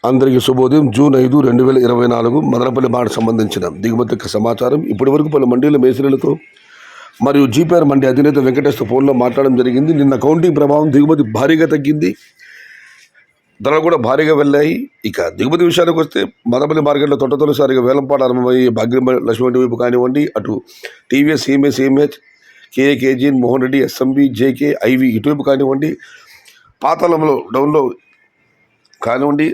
అందరికీ శుభోదయం. జూన్ 5, 2024 మదనపల్లి మాట సంబంధించిన దిగుమతి సమాచారం. ఇప్పటి వరకు పలు మండీల మేస్త్రీలతో మరియు జీపీఆర్ మండీ అధినేత వెంకటేశ్వర ఫోన్లో మాట్లాడడం జరిగింది. నిన్న కౌంటింగ్ ప్రభావం దిగుమతి భారీగా తగ్గింది, ధరలు కూడా భారీగా వెళ్ళాయి. ఇక దిగుమతి విషయానికి వస్తే మదనపల్లి మార్కెట్లో తొలిసారిగా వేలంపాట ఆరంభమయ్యి భాగ్యలక్ష్మి వైపు కానివ్వండి, అటు TVS, CMH, KG, Mohan Reddy, SMB, JK, IV ఇటువైపు కానివ్వండి, పాతాళంలో డౌన్లో కానివ్వండి,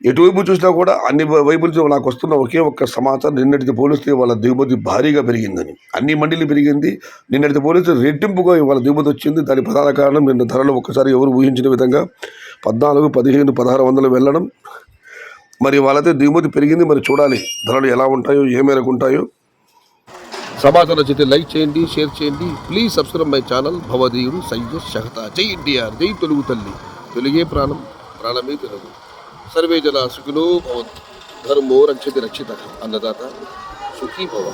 ఎటువైపు చూసినా కూడా అన్ని వైపుల నుంచి నాకు వస్తున్న ఒకే ఒక్క సమాచారం, నిన్నటితో పోలిస్తే వాళ్ళ దిగుమతి భారీగా పెరిగిందని. అన్ని మండీలు పెరిగింది. నిన్నటితో పోలిస్తే రెట్టింపుగా వాళ్ళ దిగుమతి వచ్చింది. దాని ప్రధాన కారణం నిన్న ధరలు ఒక్కసారి ఎవరు ఊహించిన విధంగా 14, 15, 1600 వెళ్ళడం. మరి వాళ్ళైతే దిగుమతి పెరిగింది. మరి చూడాలి ధరలు ఎలా ఉంటాయో, ఏ మేరకు ఉంటాయో. సమాచారం నచ్చితే లైక్ చేయండి, షేర్ చేయండి. Please subscribe my channel. భవదీయుడు సయ్యద్ షహతా. జై ఎన్టీఆర్, జై తెలుగు తల్లి. తెలుగే ప్రాణం, ప్రాణమే తెలుగు. సర్వే జన సుఖినో భవంతు. ధర్మో రక్షతి రక్షిత. అన్నదాత సుఖీ భవ.